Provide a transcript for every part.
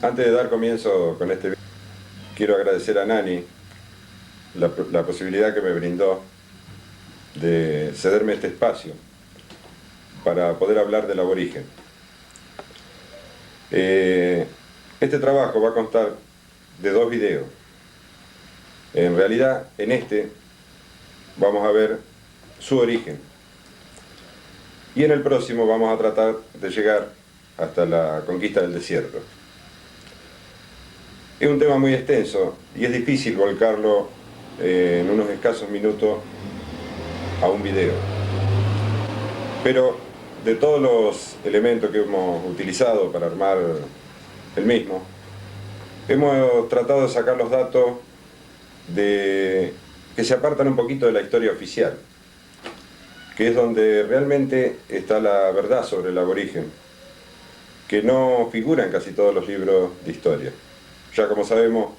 Antes de dar comienzo con este video, quiero agradecer a Nani la posibilidad que me brindó de cederme este espacio para poder hablar del aborigen. Este trabajo va a constar de 2 videos. En realidad, en este vamos a ver su origen. Y en el próximo vamos a tratar de llegar hasta la conquista del desierto. Es un tema muy extenso y es difícil volcarlo en unos escasos minutos a un video. Pero de todos los elementos que hemos utilizado para armar el mismo, hemos tratado de sacar los datos que se apartan un poquito de la historia oficial, que es donde realmente está la verdad sobre el aborigen, que no figura en casi todos los libros de historia. Ya como sabemos,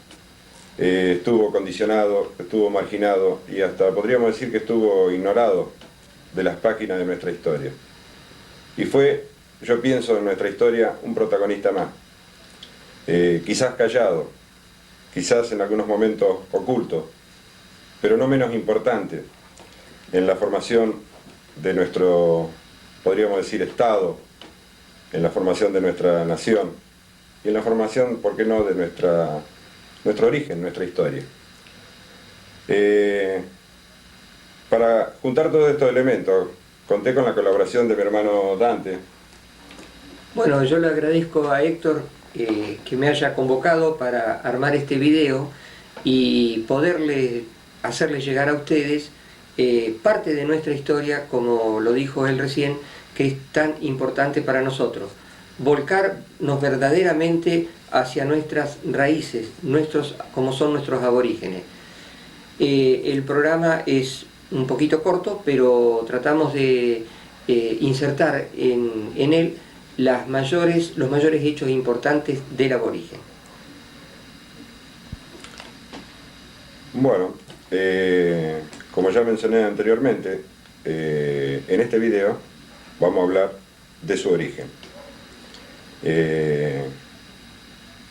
estuvo condicionado, estuvo marginado y hasta podríamos decir que estuvo ignorado de las páginas de nuestra historia. Y fue, yo pienso, en nuestra historia un protagonista más. Quizás callado, quizás en algunos momentos oculto, pero no menos importante en la formación de nuestro, podríamos decir, Estado, en la formación de nuestra nación y en la formación, ¿por qué no?, de nuestro origen, nuestra historia. Para juntar todos estos elementos, conté con la colaboración de mi hermano Dante. Bueno, yo le agradezco a Héctor que me haya convocado para armar este video y poderle hacerle llegar a ustedes parte de nuestra historia, como lo dijo él recién, que es tan importante para nosotros. Volcarnos verdaderamente hacia nuestras raíces, como son nuestros aborígenes. El programa es un poquito corto, pero tratamos de insertar en él los mayores hechos importantes del aborigen. Bueno, como ya mencioné anteriormente, en este video vamos a hablar de su origen.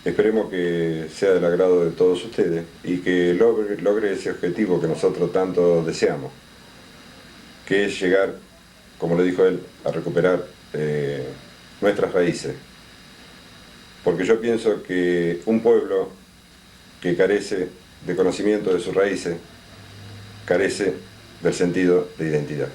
Esperemos que sea del agrado de todos ustedes y que logre ese objetivo que nosotros tanto deseamos, que es llegar, como le dijo él, a recuperar nuestras raíces. Porque yo pienso que un pueblo que carece de conocimiento de sus raíces, carece del sentido de identidad.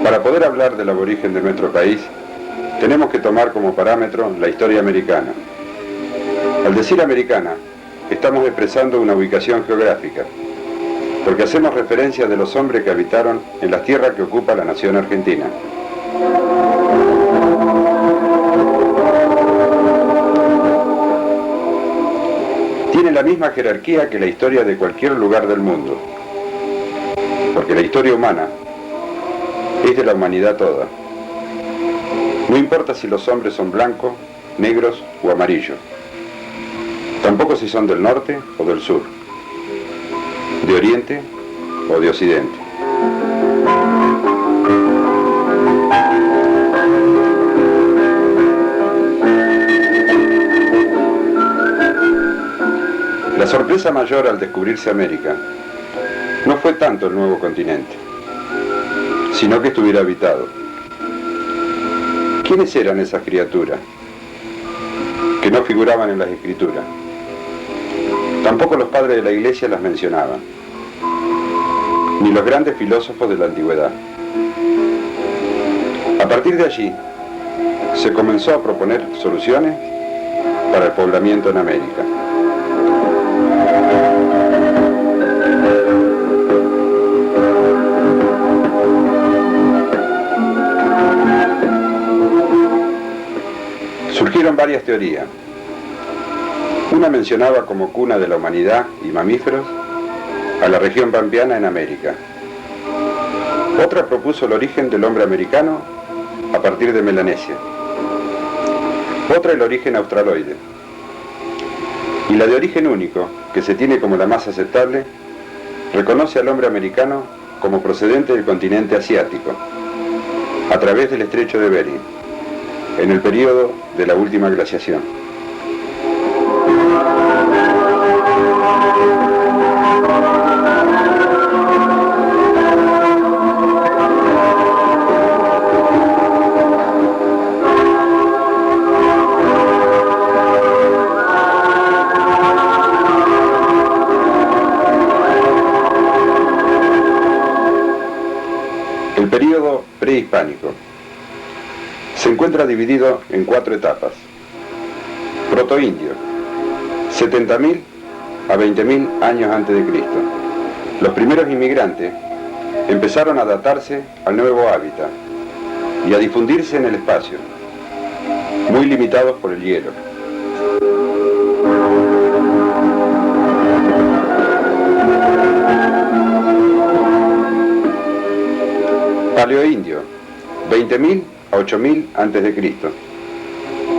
Para poder hablar del aborigen de nuestro país, tenemos que tomar como parámetro la historia americana. Al decir americana, estamos expresando una ubicación geográfica, porque hacemos referencia de los hombres que habitaron en las tierras que ocupa la nación argentina. Tiene la misma jerarquía que la historia de cualquier lugar del mundo, porque la historia humana es de la humanidad toda. No importa si los hombres son blancos, negros o amarillos. Tampoco si son del norte o del sur, de oriente o de occidente. La sorpresa mayor al descubrirse América no fue tanto el nuevo continente, sino que estuviera habitado. ¿Quiénes eran esas criaturas que no figuraban en las escrituras? Tampoco los padres de la Iglesia las mencionaban, ni los grandes filósofos de la antigüedad. A partir de allí, se comenzó a proponer soluciones para el poblamiento en América. Surgieron varias teorías. Una mencionaba como cuna de la humanidad y mamíferos a la región pampeana en América. Otra propuso el origen del hombre americano a partir de Melanesia. Otra el origen australoide. Y la de origen único, que se tiene como la más aceptable, reconoce al hombre americano como procedente del continente asiático, a través del estrecho de Bering, en el período de la última glaciación. El período prehispánico se encuentra dividido en 4 etapas. Protoindio, 70.000 a 20.000 años antes de Cristo. Los primeros inmigrantes empezaron a adaptarse al nuevo hábitat y a difundirse en el espacio, muy limitados por el hielo. Paleoindio, 20.000 a 8.000 antes de Cristo.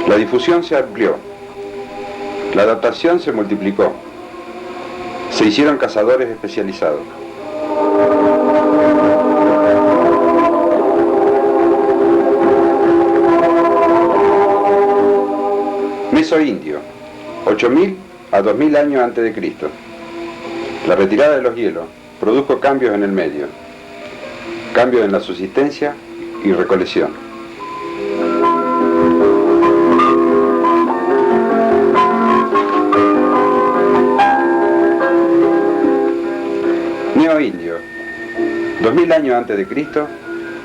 La difusión se amplió, la adaptación se multiplicó, se hicieron cazadores especializados. Mesoindio, 8.000 a 2.000 años antes de Cristo. La retirada de los hielos produjo cambios en el medio, cambios en la subsistencia y recolección. Neoindio, 2.000 años antes de Cristo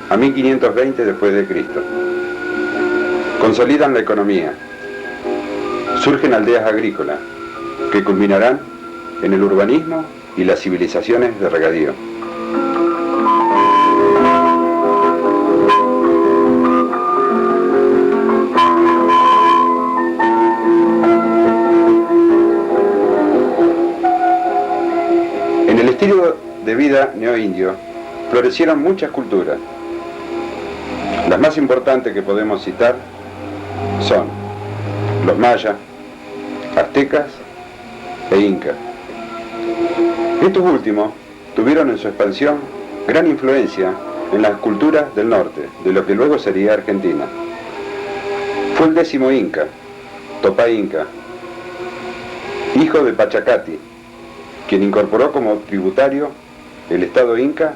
a 1520 después de Cristo. Consolidan la economía. Surgen aldeas agrícolas que culminarán en el urbanismo y las civilizaciones de regadío. En el estilo de vida neoindio florecieron muchas culturas. Las más importantes que podemos citar son los mayas, aztecas e incas. Estos últimos tuvieron en su expansión gran influencia en las culturas del norte, de lo que luego sería Argentina. Fue el 10º inca, Topá Inca, hijo de Pachacati, quien incorporó como tributario el estado inca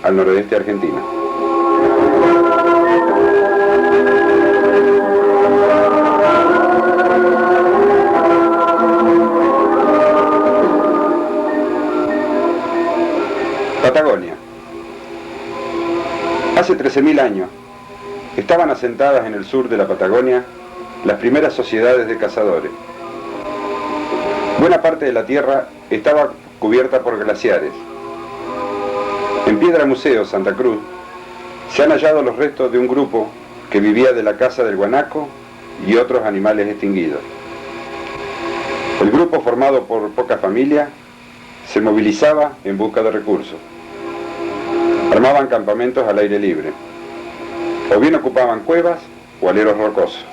al noroeste argentino. Patagonia. Hace 13.000 años estaban asentadas en el sur de la Patagonia las primeras sociedades de cazadores. Buena parte de la tierra estaba cubierta por glaciares. En Piedra Museo, Santa Cruz, se han hallado los restos de un grupo que vivía de la caza del guanaco y otros animales extinguidos. El grupo, formado por pocas familias, se movilizaba en busca de recursos. Armaban campamentos al aire libre, o bien ocupaban cuevas o aleros rocosos.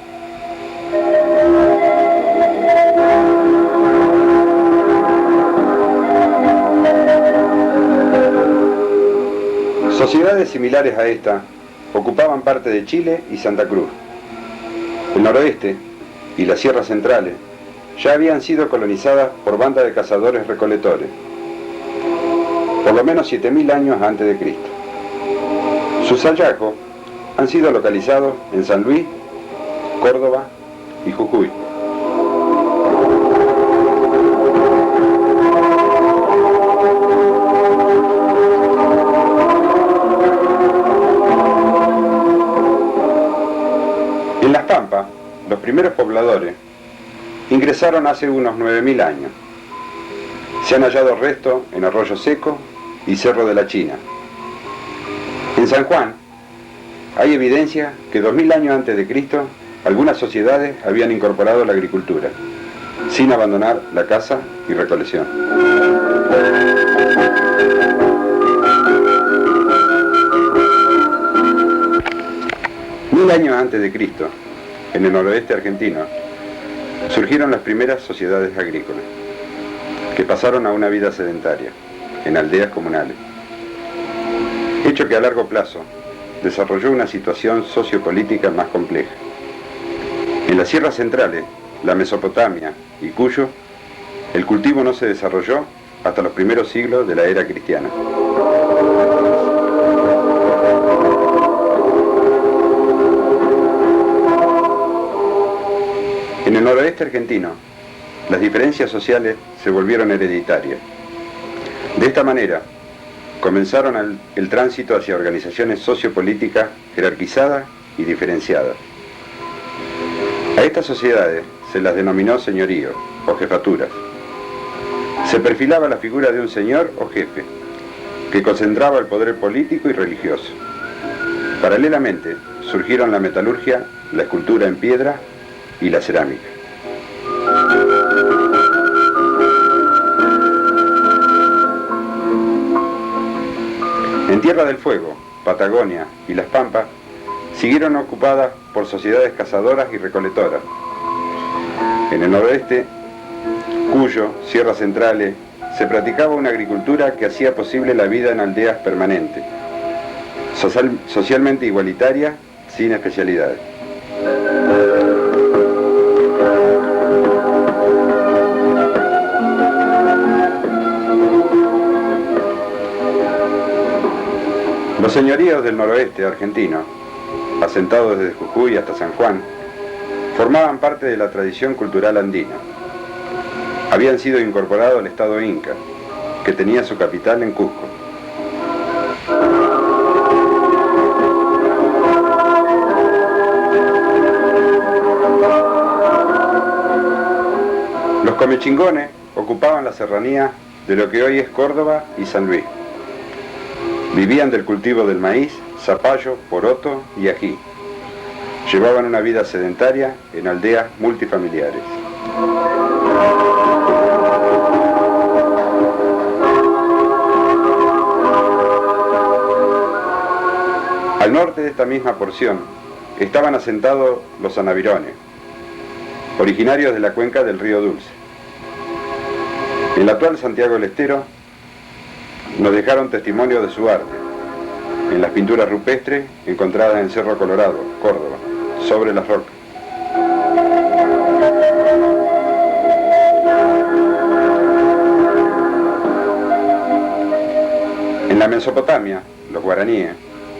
Sociedades similares a esta ocupaban parte de Chile y Santa Cruz. El noroeste y las sierras centrales ya habían sido colonizadas por bandas de cazadores recolectores, por lo menos 7.000 años antes de Cristo. Sus hallazgos han sido localizados en San Luis, Córdoba y Jujuy. En Las Pampas, los primeros pobladores ingresaron hace unos 9.000 años. Se han hallado restos en Arroyo Seco y Cerro de la China. En San Juan hay evidencia que 2.000 años antes de Cristo Algunas sociedades habían incorporado la agricultura, sin abandonar la caza y recolección. Mil años antes de Cristo, en el noroeste argentino, surgieron las primeras sociedades agrícolas, que pasaron a una vida sedentaria, en aldeas comunales. Hecho que a largo plazo desarrolló una situación sociopolítica más compleja. En las sierras centrales, la Mesopotamia y Cuyo, el cultivo no se desarrolló hasta los primeros siglos de la era cristiana. En el noroeste argentino, las diferencias sociales se volvieron hereditarias. De esta manera, comenzaron el tránsito hacia organizaciones sociopolíticas jerarquizadas y diferenciadas. A estas sociedades se las denominó señoríos o jefaturas. Se perfilaba la figura de un señor o jefe, que concentraba el poder político y religioso. Paralelamente, surgieron la metalurgia, la escultura en piedra y la cerámica. En Tierra del Fuego, Patagonia y Las Pampas siguieron ocupadas por sociedades cazadoras y recolectoras. En el noroeste, Cuyo, Sierras Centrales, se practicaba una agricultura que hacía posible la vida en aldeas permanentes, socialmente igualitaria, sin especialidades. Los señoríos del noroeste argentino, asentados desde Jujuy hasta San Juan, formaban parte de la tradición cultural andina. Habían sido incorporados al Estado Inca, que tenía su capital en Cusco. Los comechingones ocupaban la serranía de lo que hoy es Córdoba y San Luis. Vivían del cultivo del maíz, zapallo, poroto y ají. Llevaban una vida sedentaria en aldeas multifamiliares. Al norte de esta misma porción estaban asentados los anavirones, originarios de la cuenca del río Dulce. En la actual Santiago del Estero nos dejaron testimonio de su arte, en las pinturas rupestres encontradas en Cerro Colorado, Córdoba, sobre las rocas. En la Mesopotamia, los guaraníes,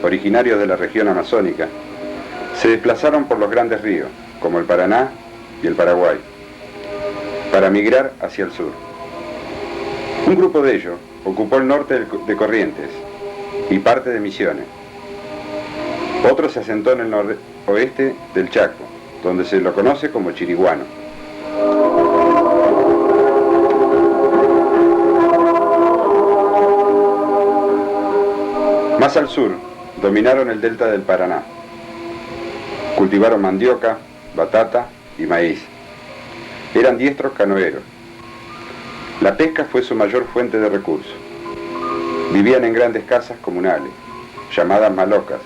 originarios de la región amazónica, se desplazaron por los grandes ríos, como el Paraná y el Paraguay, para migrar hacia el sur. Un grupo de ellos ocupó el norte de Corrientes y parte de Misiones. Otro se asentó en el noroeste del Chaco, donde se lo conoce como chiriguano. Más al sur, dominaron el delta del Paraná. Cultivaron mandioca, batata y maíz. Eran diestros canoeros. La pesca fue su mayor fuente de recursos. Vivían en grandes casas comunales, llamadas malocas,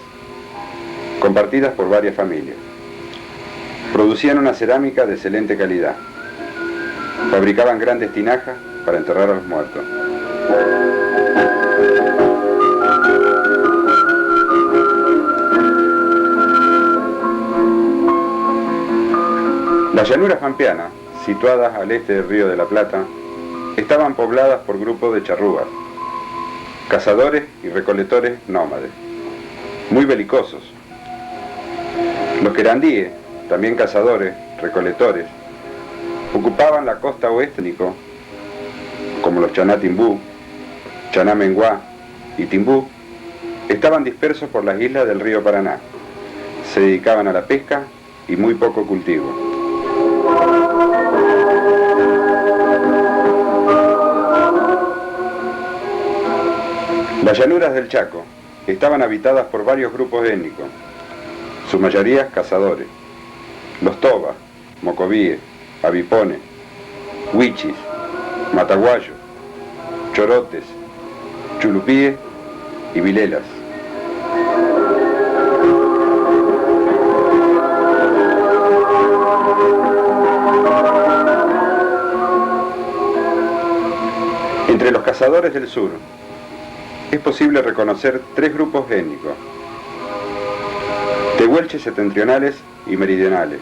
compartidas por varias familias. Producían una cerámica de excelente calidad. Fabricaban grandes tinajas para enterrar a los muertos. Las llanuras pampeanas, situadas al este del Río de la Plata, estaban pobladas por grupos de charrúas, cazadores y recolectores nómades, muy belicosos. Los querandíes, también cazadores, recolectores, ocupaban la costa oeste, como los Chaná Timbú, Chaná Menguá y Timbú, estaban dispersos por las islas del río Paraná. Se dedicaban a la pesca y muy poco cultivo. Las llanuras del Chaco estaban habitadas por varios grupos étnicos, su mayoría cazadores. los Toba, Mocovíe, Avipone, Huichis, Mataguayo, Chorotes, Chulupíe y Vilelas. Entre los cazadores del sur es posible reconocer tres grupos étnicos: tehuelches septentrionales y meridionales,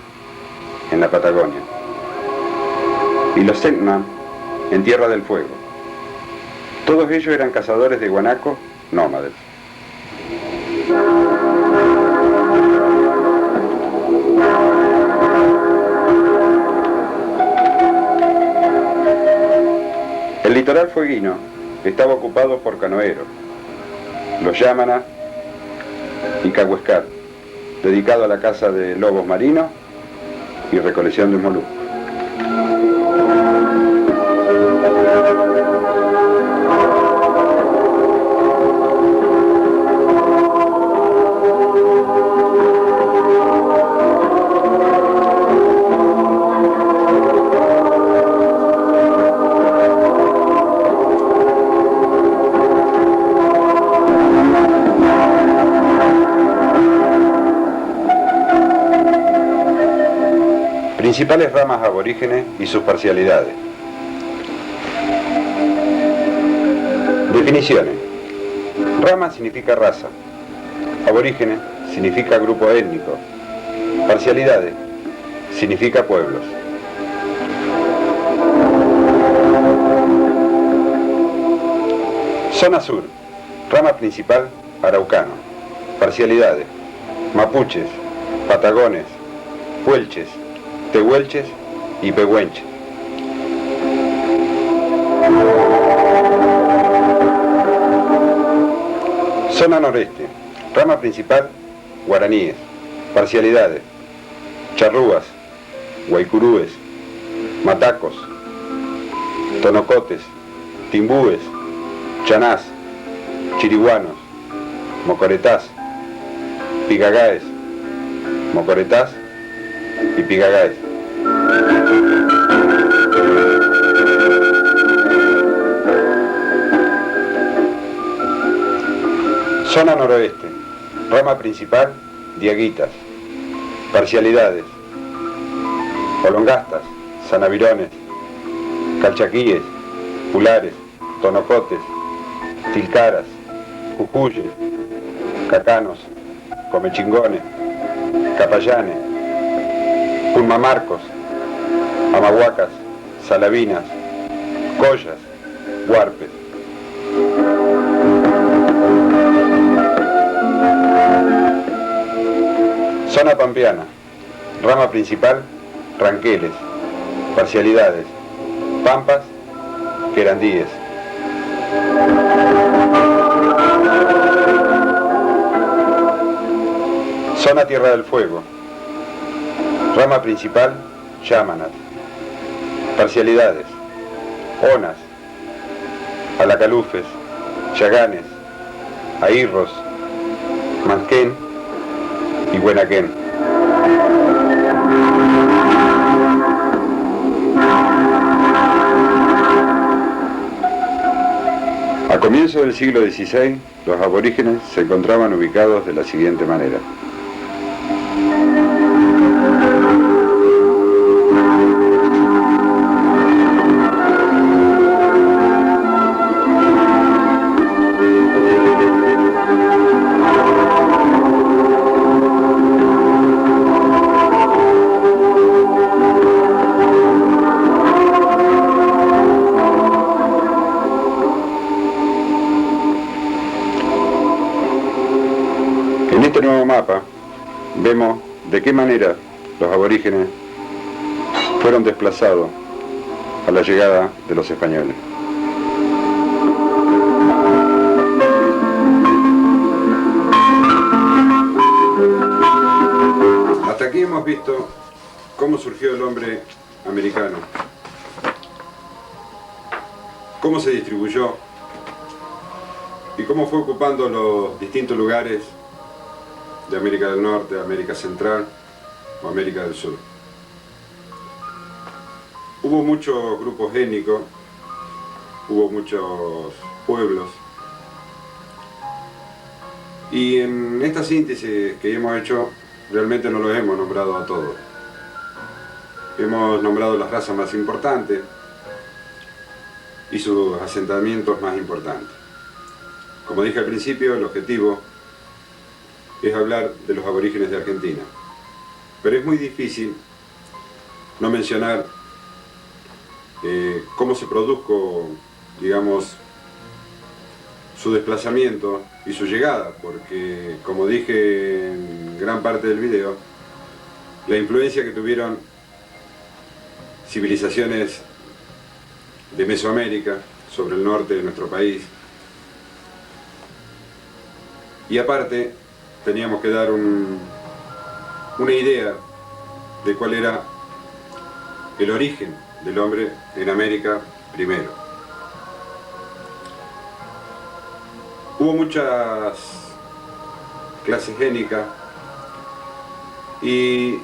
en la Patagonia, y los Selknam, en Tierra del Fuego. Todos ellos eran cazadores de guanaco nómades. El litoral fueguino estaba ocupado por canoeros, los Yamana y Cahuescar, dedicado a la caza de lobos marinos y recolección de moluscos. Principales ramas aborígenes y sus parcialidades. Definiciones. Rama significa raza. Aborígenes significa grupo étnico. Parcialidades significa pueblos. Zona sur. Rama principal, araucano. Parcialidades: mapuches, patagones, puelches, tehuelches y pehuenches. Zona noreste. Rama principal, guaraníes. Parcialidades: charrúas, guaycurúes, matacos, tonocotes, timbúes, chanás, chiriguanos, mocoretás, pigagaes, mocoretás y pigagaes. Zona noroeste. Rama principal, diaguitas. Parcialidades: olongastas, sanavirones, calchaquíes, pulares, tonocotes, tilcaras, jucuyes, cacanos, comechingones, capayanes, pulmamarcos, amahuacas, salavinas, collas, huarpes. Zona pampeana. Rama principal, ranqueles. Parcialidades: pampas, querandíes. Zona Tierra del Fuego. Rama principal, Yamanat. Parcialidades: onas, alacalufes, chaganes, ahirros, manquén y buenaquén. A comienzos del siglo XVI, los aborígenes se encontraban ubicados de la siguiente manera. En este nuevo mapa vemos de qué manera los aborígenes fueron desplazados a la llegada de los españoles. Hasta aquí hemos visto cómo surgió el hombre americano, cómo se distribuyó y cómo fue ocupando los distintos lugares de América del Norte, América Central o América del Sur. Hubo muchos grupos étnicos, hubo muchos pueblos, y en esta síntesis que hemos hecho realmente no los hemos nombrado a todos. Hemos nombrado las razas más importantes y sus asentamientos más importantes. Como dije al principio, el objetivo es hablar de los aborígenes de Argentina, pero es muy difícil no mencionar cómo se produjo, digamos, su desplazamiento y su llegada, porque, como dije en gran parte del video, la influencia que tuvieron civilizaciones de Mesoamérica sobre el norte de nuestro país, y aparte teníamos que dar una idea de cuál era el origen del hombre en América primero. Hubo muchas clases étnicas y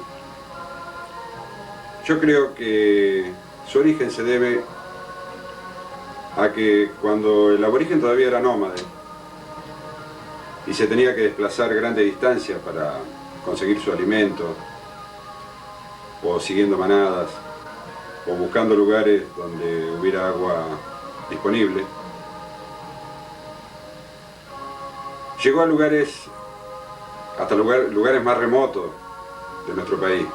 yo creo que su origen se debe a que cuando el aborigen todavía era nómade y se tenía que desplazar grandes distancias para conseguir su alimento, o siguiendo manadas, o buscando lugares donde hubiera agua disponible, llegó a lugares, hasta lugares más remotos de nuestro país.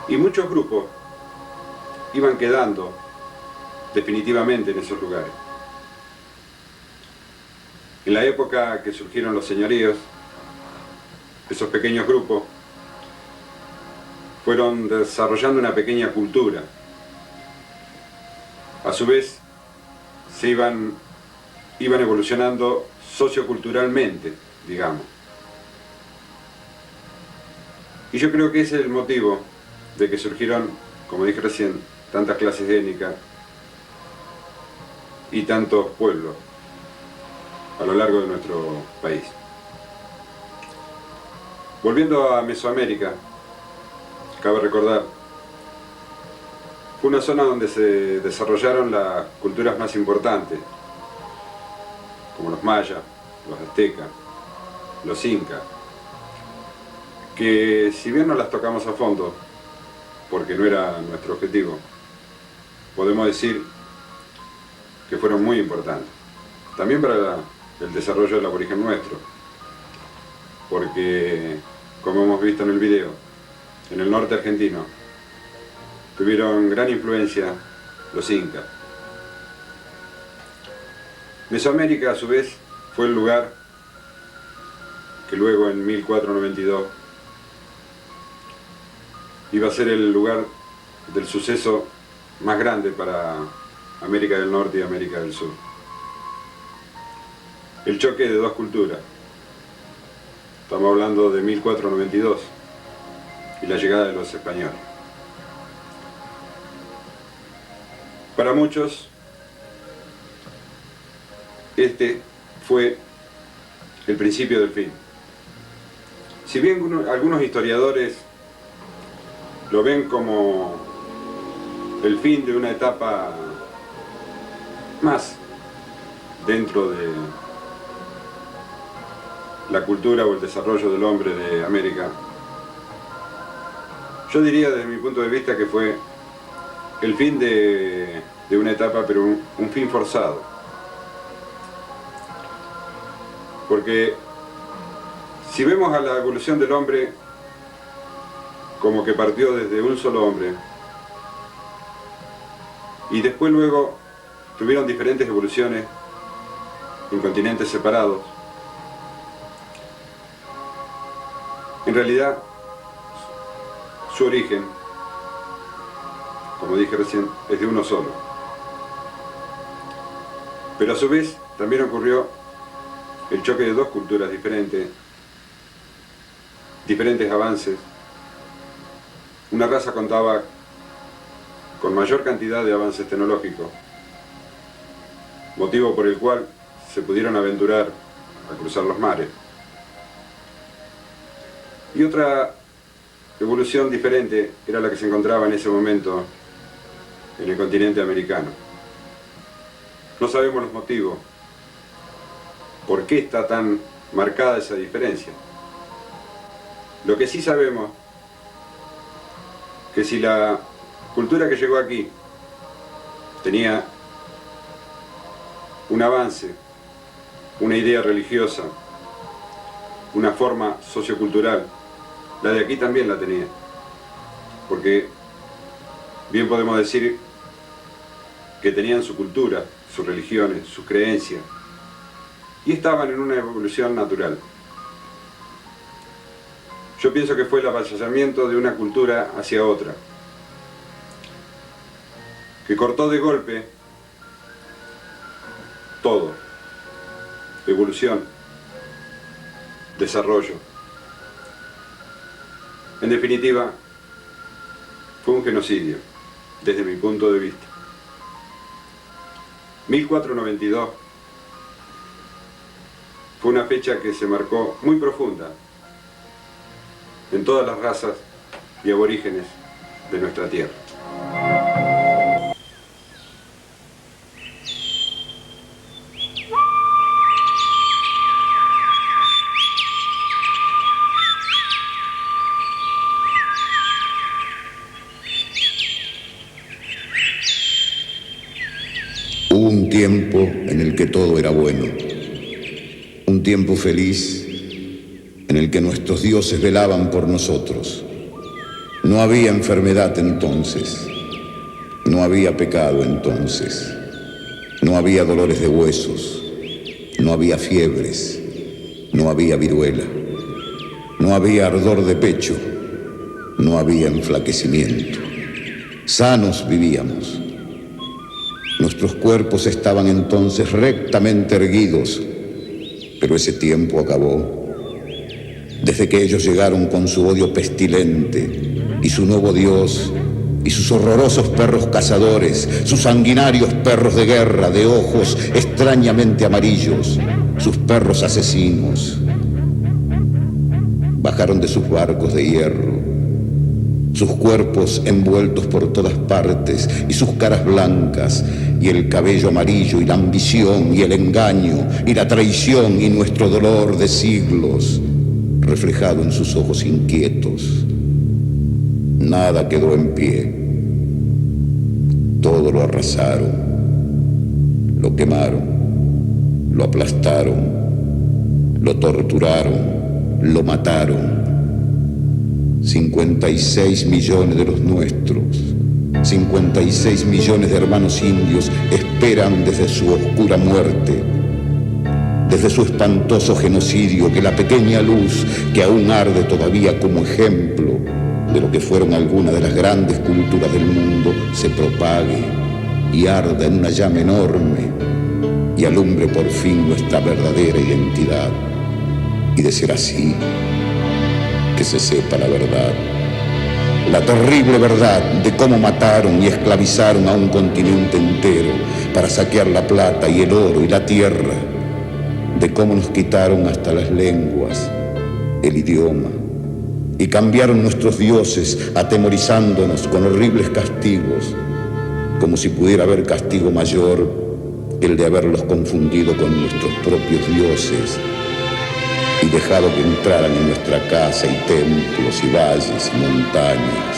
Y muchos grupos iban quedando definitivamente en esos lugares. En la época que surgieron los señoríos, esos pequeños grupos fueron desarrollando una pequeña cultura. A su vez, se iban evolucionando socioculturalmente, digamos. Y yo creo que ese es el motivo de que surgieron, como dije recién, tantas clases étnicas y tantos pueblos a lo largo de nuestro país. Volviendo a Mesoamérica, cabe recordar, fue una zona donde se desarrollaron las culturas más importantes, como los mayas, los aztecas, los incas, que si bien no las tocamos a fondo, porque no era nuestro objetivo, podemos decir que fueron muy importantes. También para el desarrollo del aborigen nuestro, porque, como hemos visto en el video, en el norte argentino tuvieron gran influencia los incas. Mesoamérica, a su vez, fue el lugar que luego en 1492 iba a ser el lugar del suceso más grande para América del Norte y América del Sur. El choque de dos culturas. Estamos hablando de 1492 y la llegada de los españoles. Para muchos, este fue el principio del fin. Si bien algunos historiadores lo ven como el fin de una etapa más dentro de la cultura o el desarrollo del hombre de América, yo diría desde mi punto de vista que fue el fin de una etapa, pero un fin forzado. Porque si vemos a la evolución del hombre como que partió desde un solo hombre y después luego tuvieron diferentes evoluciones en continentes separados, en realidad su origen, como dije recién, es de uno solo. Pero a su vez también ocurrió el choque de dos culturas diferentes, diferentes avances. Una raza contaba con mayor cantidad de avances tecnológicos, motivo por el cual se pudieron aventurar a cruzar los mares. Y otra evolución diferente era la que se encontraba en ese momento en el continente americano. No sabemos los motivos, por qué está tan marcada esa diferencia. Lo que sí sabemos, que si la cultura que llegó aquí tenía un avance, una idea religiosa, una forma sociocultural, la de aquí también la tenía. Porque bien podemos decir que tenían su cultura, sus religiones, sus creencias, y estaban en una evolución natural. Yo pienso que fue el avasallamiento de una cultura hacia otra, que cortó de golpe todo: evolución, desarrollo. En definitiva, fue un genocidio, desde mi punto de vista. 1492 fue una fecha que se marcó muy profunda en todas las razas y aborígenes de nuestra tierra. Hubo un tiempo en el que todo era bueno, un tiempo feliz en el que nuestros dioses velaban por nosotros. No había enfermedad entonces, no había pecado entonces, no había dolores de huesos, no había fiebres, no había viruela, no había ardor de pecho, no había enflaquecimiento. Sanos vivíamos. Nuestros cuerpos estaban entonces rectamente erguidos, pero ese tiempo acabó. Desde que ellos llegaron con su odio pestilente y su nuevo Dios y sus horrorosos perros cazadores, sus sanguinarios perros de guerra de ojos extrañamente amarillos, sus perros asesinos, bajaron de sus barcos de hierro, sus cuerpos envueltos por todas partes y sus caras blancas y el cabello amarillo y la ambición y el engaño y la traición y nuestro dolor de siglos reflejado en sus ojos inquietos. Nada quedó en pie. Todo lo arrasaron, lo quemaron, lo aplastaron, lo torturaron, lo mataron. 56 millones de los nuestros, 56 millones de hermanos indios esperan desde su oscura muerte, desde su espantoso genocidio, que la pequeña luz que aún arde todavía como ejemplo de lo que fueron algunas de las grandes culturas del mundo se propague y arda en una llama enorme y alumbre por fin nuestra verdadera identidad. Y de ser así, que se sepa la verdad, la terrible verdad de cómo mataron y esclavizaron a un continente entero para saquear la plata y el oro y la tierra, de cómo nos quitaron hasta las lenguas, el idioma, y cambiaron nuestros dioses atemorizándonos con horribles castigos, como si pudiera haber castigo mayor que el de haberlos confundido con nuestros propios dioses y dejado que entraran en nuestra casa y templos y valles y montañas.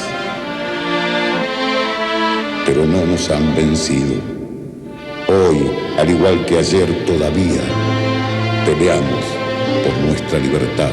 Pero no nos han vencido. Hoy, al igual que ayer, todavía peleamos por nuestra libertad.